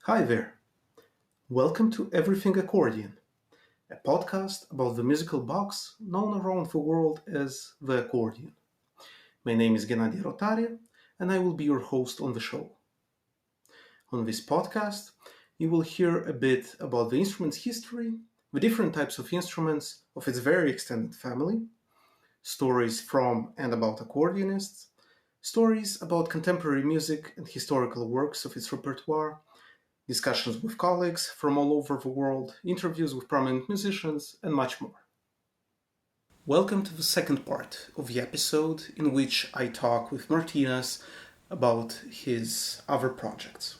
Hi there. Welcome to Everything Accordion, a podcast about the musical box known around the world as the accordion. My name is Ghenadie Rotari, and I will be your host on the show. On this podcast, you will hear a bit about the instrument's history, the different types of instruments of its very extended family, stories from and about accordionists, stories about contemporary music and historical works of its repertoire, discussions with colleagues from all over the world, interviews with prominent musicians, and much more. Welcome to the second part of the episode in which I talk with Martynas about his other projects.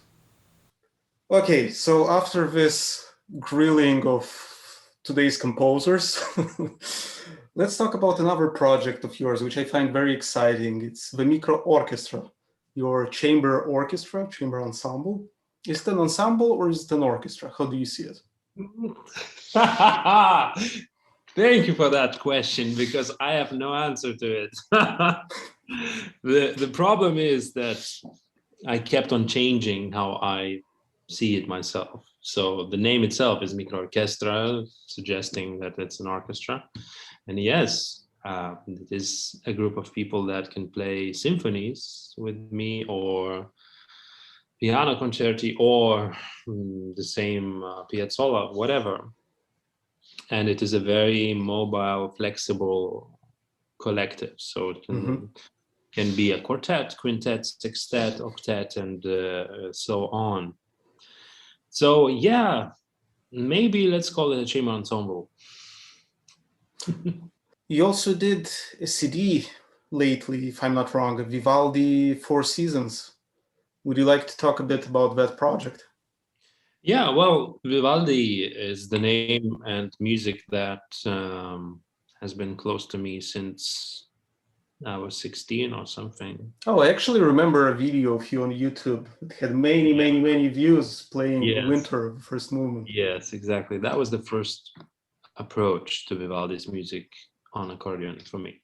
Okay, so after this grilling of today's composers, let's talk about another project of yours, which I find very exciting. It's the micro orchestra, your chamber orchestra, chamber ensemble. Is it an ensemble or is it an orchestra? How do you see it? Thank you for that question, because I have no answer to it. The problem is that I kept on changing how I see it myself. So the name itself is micro orchestra, suggesting that it's an orchestra. And yes, it is a group of people that can play symphonies with me, or piano concerti, or the same piazzolla, whatever. And it is a very mobile, flexible collective. So it can be a quartet, quintet, sextet, octet, and so on. So yeah, maybe let's call it a chamber ensemble. You also did a CD lately, if I'm not wrong, a Vivaldi Four Seasons. Would you like to talk a bit about that project? Yeah, well, Vivaldi is the name and music that has been close to me since I was 16 or something. Oh, I actually remember a video of you on YouTube. It had many views playing Winter, the first movement. Yes, exactly. That was the first approach to Vivaldi's music on accordion for me.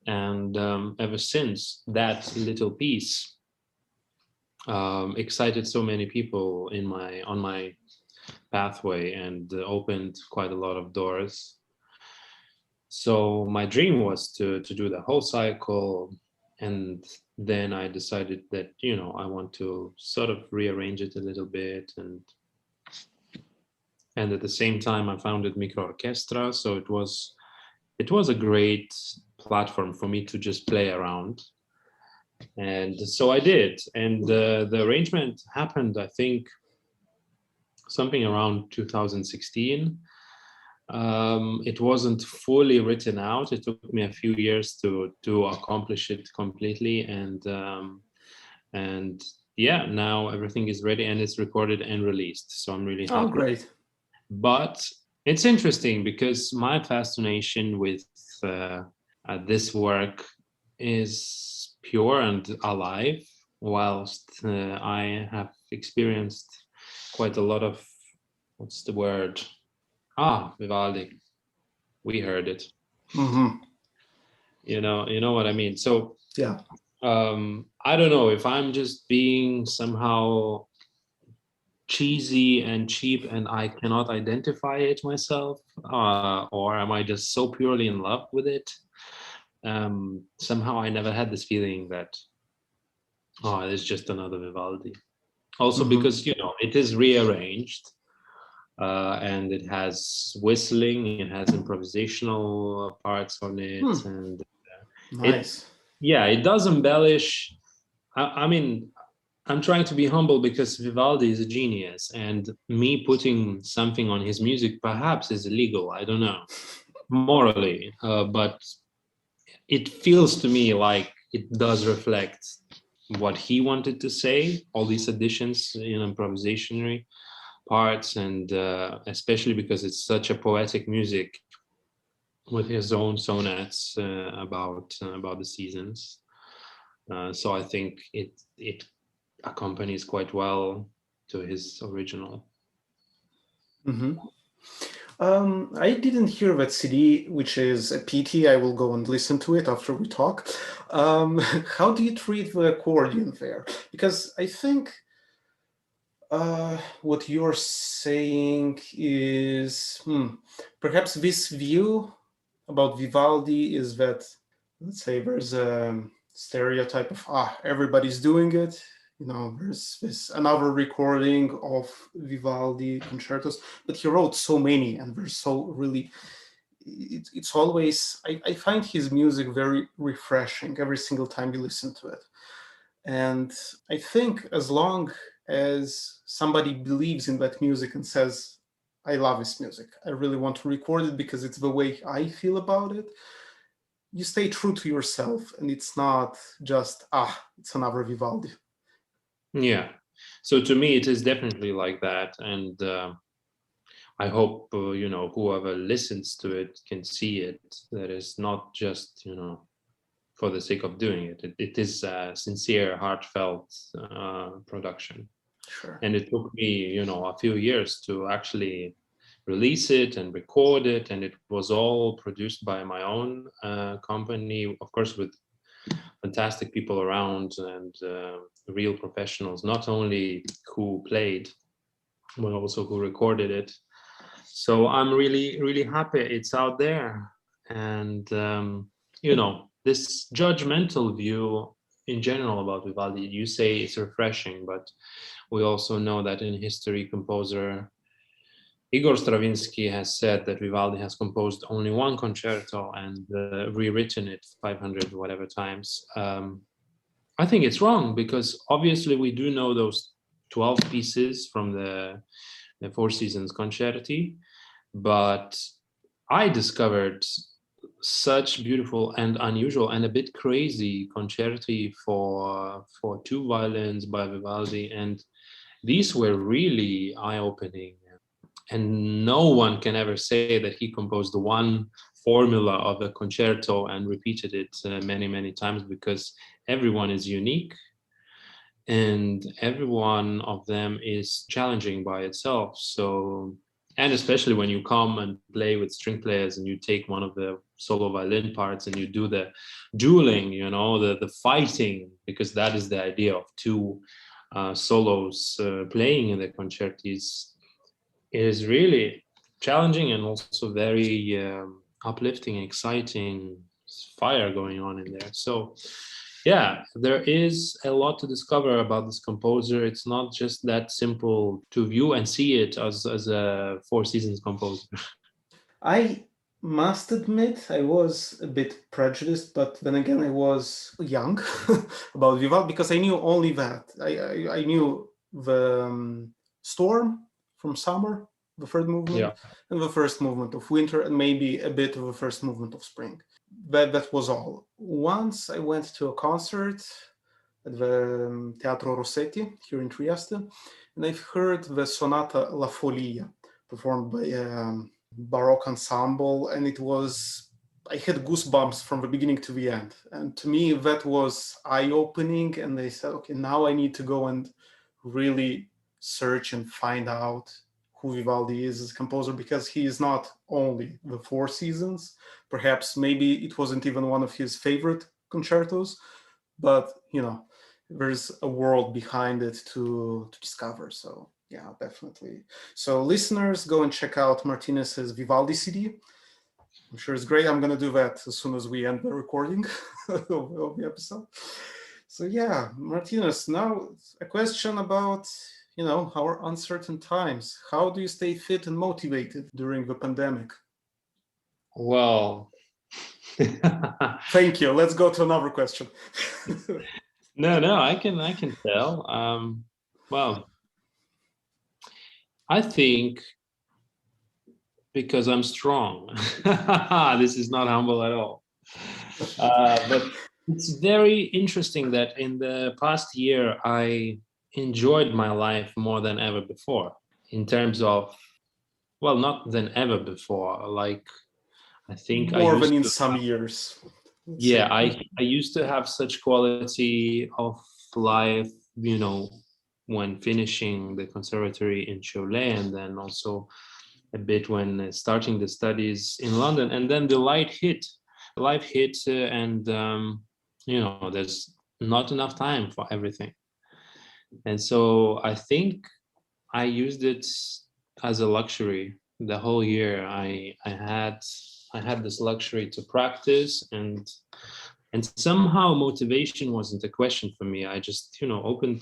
And ever since, that little piece excited so many people on my pathway and opened quite a lot of doors. So my dream was to do the whole cycle, and then I decided that I want to sort of rearrange it a little bit, and at the same time I founded micro orchestra, so it was a great platform for me to just play around. And so I did, and the arrangement happened, I think, something around 2016. It wasn't fully written out. It took me a few years to accomplish it completely, and yeah, now everything is ready and it's recorded and released. So I'm really happy. Oh, great! But it's interesting because my fascination with this work is pure and alive, whilst I have experienced quite a lot of, what's the word? Vivaldi. We heard it. You know what I mean? So yeah. I don't know if I'm just being somehow cheesy and cheap and I cannot identify it myself, or am I just so purely in love with it? Somehow I never had this feeling that it's just another Vivaldi. Also because it is rearranged, and it has whistling, it has improvisational parts on it, and nice. It does embellish. I mean, I'm trying to be humble because Vivaldi is a genius, and me putting something on his music perhaps is illegal. I don't know, morally, but it feels to me like it does reflect what he wanted to say. All these additions in improvisationary parts, and especially because it's such a poetic music with his own sonnets about the seasons. So I think it accompanies quite well to his original. I didn't hear that CD, which is a pity. I will go and listen to it after we talk. How do you treat the accordion there? Because I think What you're saying is perhaps this view about Vivaldi is that, let's say, there's a stereotype of everybody's doing it. There's this another recording of Vivaldi concertos, but he wrote so many, and they're so really. It's always I find his music very refreshing every single time you listen to it. And I think as long as somebody believes in that music and says, I love this music, I really want to record it because it's the way I feel about it, you stay true to yourself and it's not just, it's another Vivaldi. Yeah. So to me, it is definitely like that. And I hope, whoever listens to it can see it. That is not just, for the sake of doing it. It is a sincere, heartfelt production. Sure. And it took me, a few years to actually release it and record it. And it was all produced by my own company, of course, with fantastic people around and real professionals, not only who played, but also who recorded it. So I'm really, really happy it's out there. And, this judgmental view in general about Vivaldi, you say it's refreshing, but we also know that in history, composer Igor Stravinsky has said that Vivaldi has composed only one concerto and rewritten it 500 whatever times. I think it's wrong because obviously we do know those 12 pieces from the Four Seasons concerti, but I discovered such beautiful and unusual and a bit crazy concerti for two violins by Vivaldi, and these were really eye-opening. And no one can ever say that he composed one formula of a concerto and repeated it many, many times, because everyone is unique and every one of them is challenging by itself. So, and especially when you come and play with string players and you take one of the solo violin parts and you do the dueling, the fighting, because that is the idea of two solos playing in the concertis, is really challenging and also very uplifting, exciting, fire going on in there. So yeah, there is a lot to discover about this composer. It's not just that simple to view and see it as a Four Seasons composer. I must admit I was a bit prejudiced, but then again I was young about Vivaldi because I knew only that. I knew the Storm from Summer, the third movement, Yeah. and the first movement of Winter, and maybe a bit of the first movement of Spring. That was all. Once I went to a concert at the Teatro Rossetti here in Trieste, and I've heard the Sonata La Folia performed by Baroque ensemble, and I had goosebumps from the beginning to the end. And to me, that was eye-opening. And they said, okay, now I need to go and really search and find out who Vivaldi is as a composer, because he is not only the Four Seasons. Perhaps maybe it wasn't even one of his favorite concertos, but there's a world behind it to discover. So yeah, definitely. So listeners, go and check out Martinez's Vivaldi CD. I'm sure it's great. I'm going to do that as soon as we end the recording of the episode. So yeah, Martinez, now a question about, our uncertain times. How do you stay fit and motivated during the pandemic? Well, Thank you. Let's go to another question. no, I can tell. Well, I think because I'm strong. This is not humble at all. But it's very interesting that in the past year, I enjoyed my life more than ever before, in terms of, well, not than ever before. Like, I think I More than used in to, some years, let's yeah, say. I used to have such quality of life, when finishing the conservatory in Cholet, and then also a bit when starting the studies in London. And then the life hit, and there's not enough time for everything. And so I think I used it as a luxury. The whole year I had this luxury to practice, and somehow motivation wasn't a question for me. I just, opened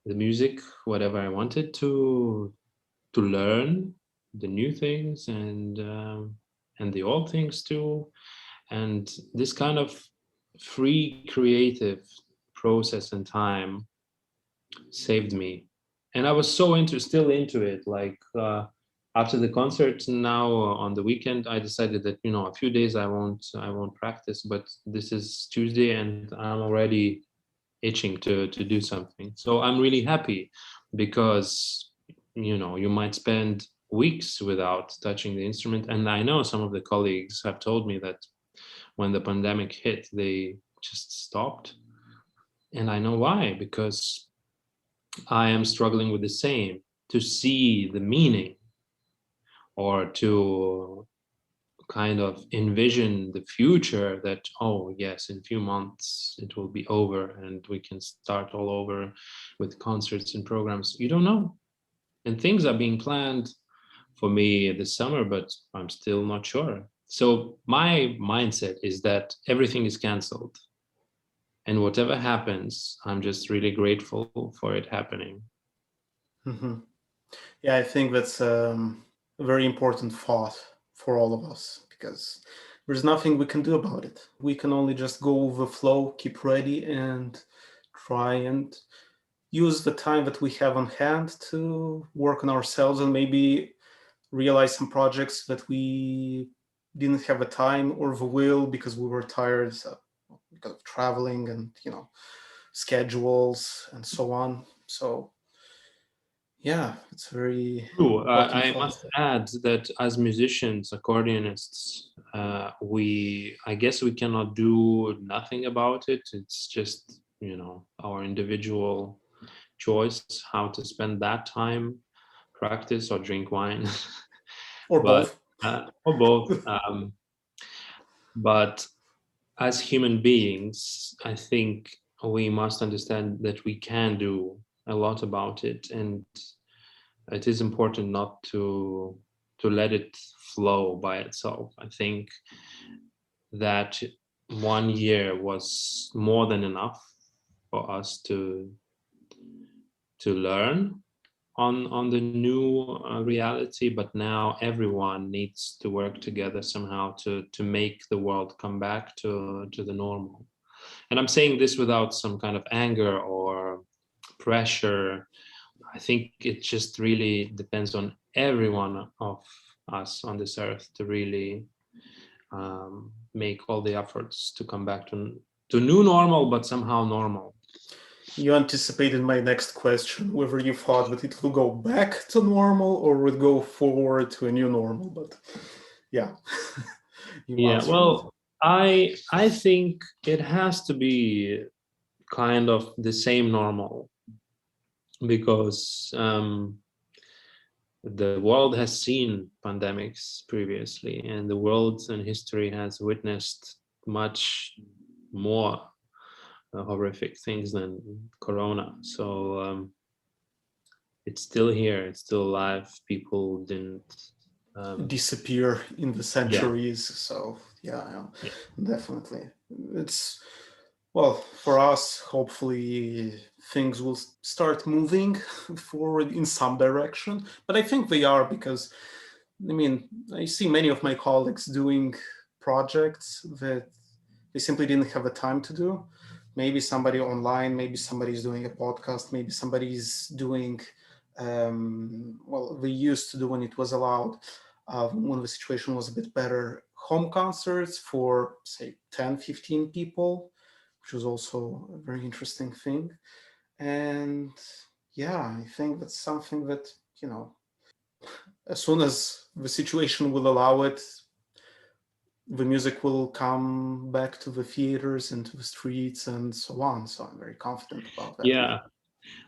the music, whatever I wanted to learn the new things, and the old things too. And this kind of free creative process and time saved me. And I was so still into it. Like, after the concert now, on the weekend, I decided that, a few days I won't practice, but this is Tuesday and I'm already itching to do something. So I'm really happy, because you might spend weeks without touching the instrument. And I know some of the colleagues have told me that when the pandemic hit, they just stopped. And I know why, because I am struggling with the same, to see the meaning, or to kind of envision the future, that, oh yes, in a few months it will be over and we can start all over with concerts and programs. You don't know. And things are being planned for me this summer, but I'm still not sure. So my mindset is that everything is canceled, and whatever happens, I'm just really grateful for it happening. Mm-hmm. Yeah, I think that's a very important thought for all of us, because there's nothing we can do about it. We can only just go with the flow, keep ready, and try and use the time that we have on hand to work on ourselves and maybe realize some projects that we didn't have the time or the will because we were tired, because of traveling and schedules and so on. So yeah, it's a very True. important I thought. must add that as musicians, accordionists, I guess we cannot do nothing about it. It's just, our individual choice how to spend that time, practice or drink wine, Or but both. or both. But as human beings, I think we must understand that we can do a lot about it, and it is important not to let it flow by itself. I think that 1 year was more than enough for us to learn on the new reality, but now everyone needs to work together somehow to make the world come back to the normal. And I'm saying this without some kind of anger or pressure. I think it just really depends on every one of us on this earth to really make all the efforts to come back to new normal, but somehow normal. You anticipated my next question, whether you thought that it will go back to normal or would go forward to a new normal. But yeah, you Yeah, answered it. well, I think it has to be kind of the same normal, because the world has seen pandemics previously, and the world and history has witnessed much more horrific things than corona. So it's still here, it's still alive. People didn't Disappear in the yeah, centuries. So yeah, yeah, definitely. It's, well, for us, hopefully things will start moving forward in some direction. But I think they are, because I see many of my colleagues doing projects that they simply didn't have the time to do. Maybe somebody online, maybe somebody's doing a podcast, maybe somebody's doing, well, they used to do when it was allowed, when the situation was a bit better, home concerts for, say, 10, 15 people, which was also a very interesting thing. And yeah, I think that's something that, as soon as the situation will allow it, the music will come back to the theaters and to the streets and so on. So I'm very confident about that. yeah.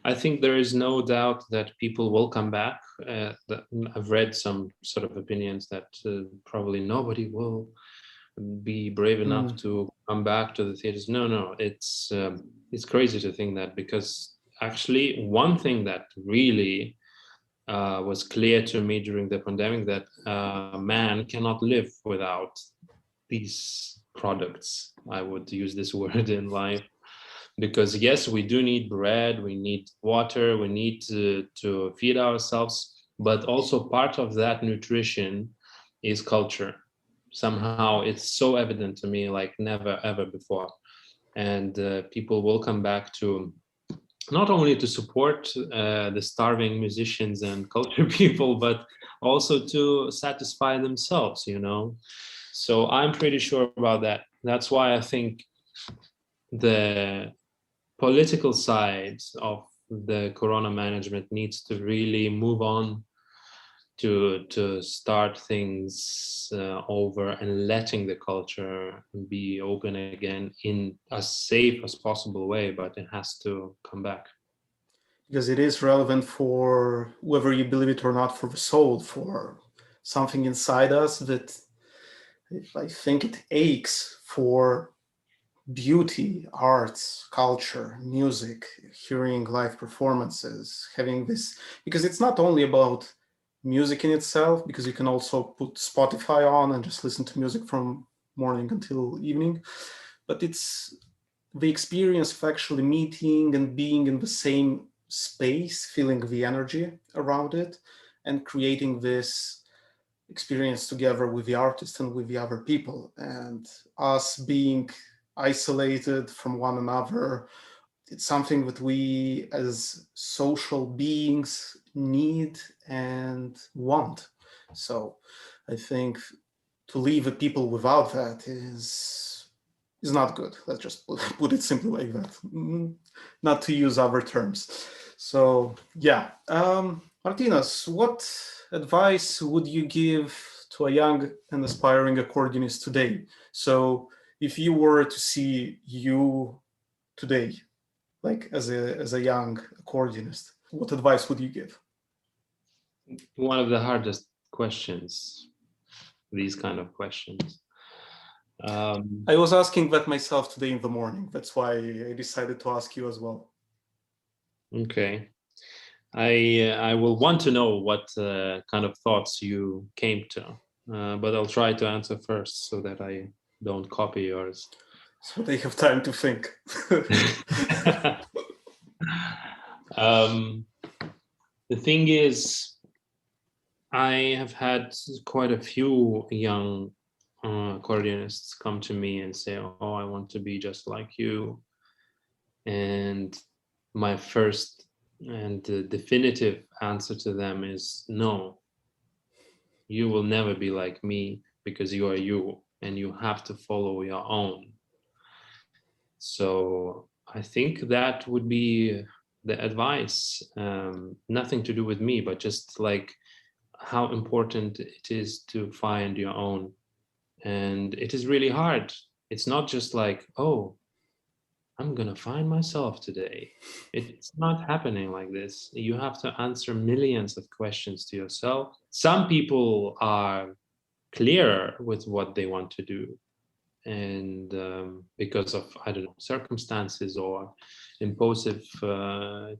I think there is no doubt that people will come back. I've read some sort of opinions that probably nobody will be brave enough Mm. to come back to the theaters. No, no, it's crazy to think that, because actually one thing that really was clear to me during the pandemic that man cannot live without these products. I would use this word in life, because yes, we do need bread, we need water, we need to feed ourselves, but also part of that nutrition is culture. Somehow it's so evident to me like never ever before. And people will come back to not only to support the starving musicians and culture people, but also to satisfy themselves, you know. So I'm pretty sure about that. That's why I think the political side of the corona management needs to really move on to start things over and letting the culture be open again in as safe as possible way, but it has to come back. Because it is relevant for, whether you believe it or not, for the soul, for something inside us that I think it aches for beauty, arts, culture, music, hearing live performances, having this, because it's not only about music in itself, because you can also put Spotify on and just listen to music from morning until evening, but it's the experience of actually meeting and being in the same space, feeling the energy around it, and creating this experience together with the artist and with the other people. And us being isolated from one another, it's something that we as social beings need and want. So I think to leave the people without that is not good. Let's just put it simply like that. Not to use other terms. So yeah, Martynas, what advice would you give to a young and aspiring accordionist today? So if you were to see you today, like as a young accordionist, what advice would you give? One of the hardest questions, these kind of questions. I was asking that myself today in the morning. That's why I decided to ask you as well. Okay. I will want to know what kind of thoughts you came to, but I'll try to answer first so that I don't copy yours. So they have time to think. The thing is, I have had quite a few young accordionists come to me and say, "Oh, I want to be just like you." And my first and definitive answer to them is no. You will never be like me because you are you, and you have to follow your own. So I think that would be the advice. Nothing to do with me, but just like how important it is to find your own. And it is really hard. It's not just like, oh, I'm gonna find myself today. It's not happening like this. You have to answer millions of questions to yourself. Some people are clearer with what they want to do, and because of, I don't know, circumstances or impulsive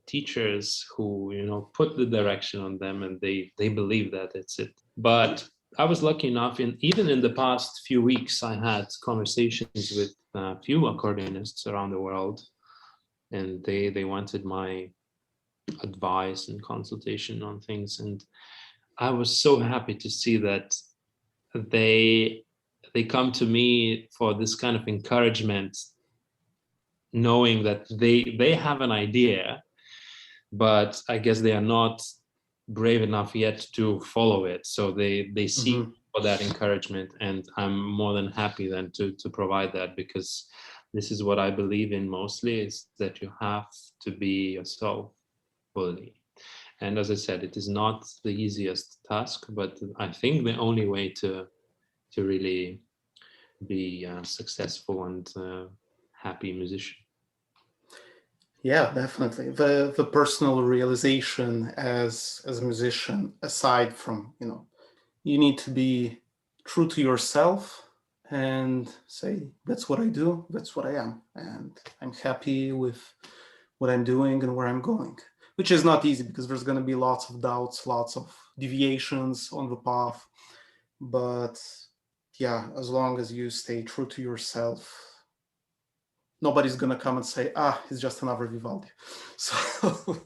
teachers who, you know, put the direction on them, and they believe that it's it. But I was lucky enough, even in the past few weeks, I had conversations with a few accordionists around the world, and they wanted my advice and consultation on things, and I was so happy to see that they they come to me for this kind of encouragement, knowing that they have an idea, but I guess they are not brave enough yet to follow it. So they seek for that encouragement, and I'm more than happy then to provide that, because this is what I believe in mostly, is that you have to be yourself fully. And as I said, it is not the easiest task, but I think the only way to really be a successful and happy musician. Yeah, definitely. The personal realization as a musician, aside from, you need to be true to yourself and say, that's what I do, that's what I am, and I'm happy with what I'm doing and where I'm going. which is not easy because there's going to be lots of doubts, lots of deviations on the path. But yeah, as long as you stay true to yourself, nobody's going to come and say, it's just another Vivaldi. So,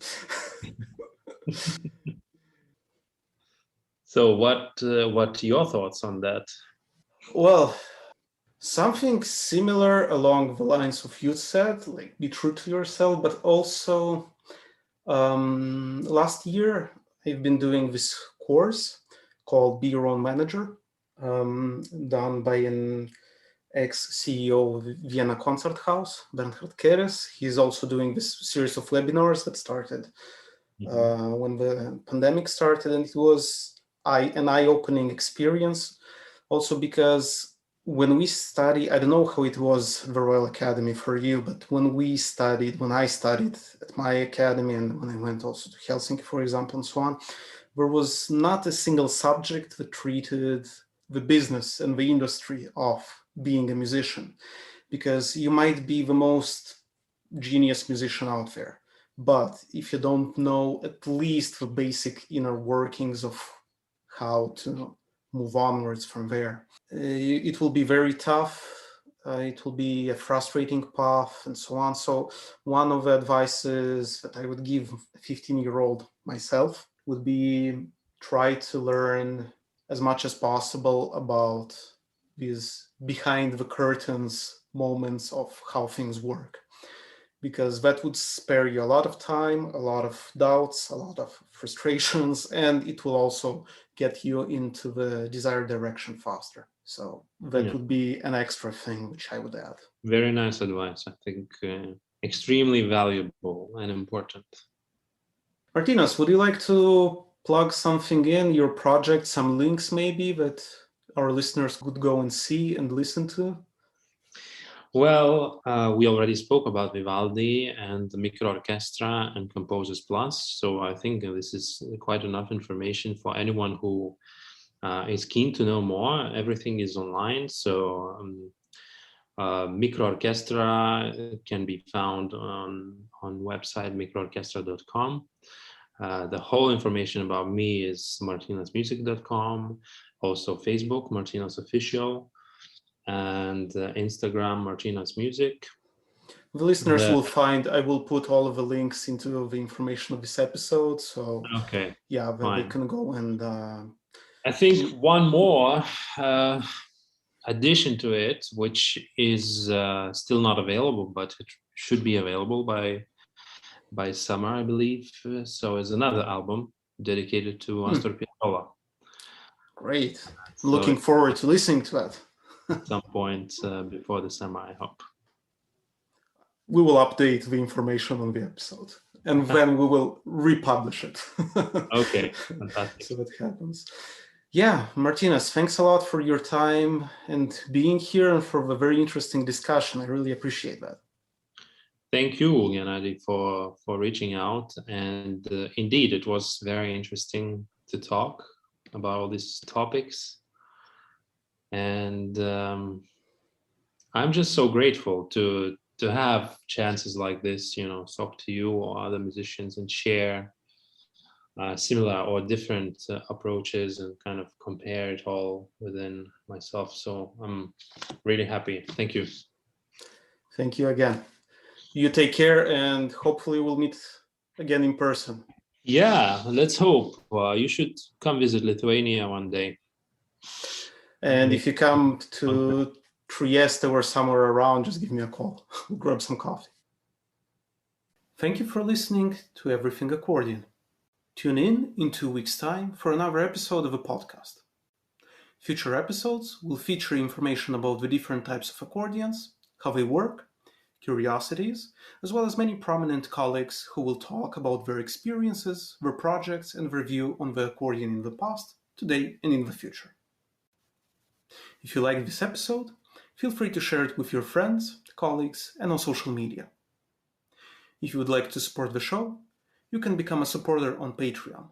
So what your thoughts on that? well, something similar along the lines of you said, like be true to yourself, but also last year I've been doing this course called Be Your Own Manager, done by an ex-CEO of Vienna Concert House, Bernhard Keres. He's also doing this series of webinars that started when the pandemic started, and it was an eye-opening experience. Also because when we study, I don't know how it was the Royal Academy for you, but when I studied at my academy and when I went also to Helsinki, for example, and so on, there was not a single subject that treated the business and the industry of being a musician, because you might be the most genius musician out there, but if you don't know at least the basic inner workings of how to move onwards from there, it will be very tough. It will be a frustrating path and so on. So one of the advices that I would give a 15-year-old myself would be try to learn as much as possible about these behind the curtains moments of how things work, because that would spare you a lot of time, a lot of doubts, a lot of frustrations, and it will also get you into the desired direction faster. So that would be an extra thing which I would add. Very nice advice. I think extremely valuable and important. Martynas, would you like to plug something in, your project, some links maybe that our listeners could go and see and listen to? Well, we already spoke about Vivaldi and the micro orchestra and Composers Plus. So I think this is quite enough information for anyone who is keen to know more. Everything is online. So micro orchestra can be found on website microorchestra.com. The whole information about me is martinasmusic.com. Also Facebook, Martynas Official, and Instagram, Martynas Music. The listeners will find, I will put all of the links into the information of this episode. So okay, yeah, they can go and... I think one more addition to it, which is still not available, but it should be available by summer, I believe. So is another album dedicated to Astor Piazzolla. Great. I'm looking forward to listening to that. At some point before the summer, I hope. We will update the information on the episode and then we will republish it. Okay, fantastic. So that happens. Yeah, Martynas, thanks a lot for your time and being here and for the very interesting discussion. I really appreciate that. Thank you, Ghenadie, for reaching out. And indeed, it was very interesting to talk about all these topics. And I'm just so grateful to have chances like this, talk to you or other musicians and share similar or different approaches and kind of compare it all within myself. So I'm really happy. Thank you. Thank you again. You take care and hopefully we'll meet again in person. Yeah, let's hope. You should come visit Lithuania one day. And if you come to Trieste or somewhere around, just give me a call. We'll grab some coffee. Thank you for listening to Everything Accordion. Tune in 2 weeks' time for another episode of the podcast. Future episodes will feature information about the different types of accordions, how they work, curiosities, as well as many prominent colleagues who will talk about their experiences, their projects, and their view on the accordion in the past, today, and in the future. If you liked this episode, feel free to share it with your friends, colleagues, and on social media. If you would like to support the show, you can become a supporter on Patreon.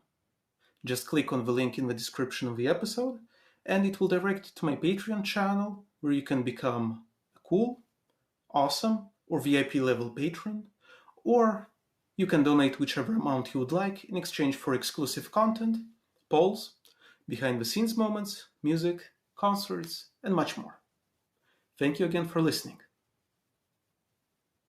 Just click on the link in the description of the episode, and it will direct you to my Patreon channel, where you can become a cool, awesome, or VIP level patron, or You can donate whichever amount you would like in exchange for exclusive content, polls, behind the scenes moments, music, concerts, and much more. Thank you again for listening.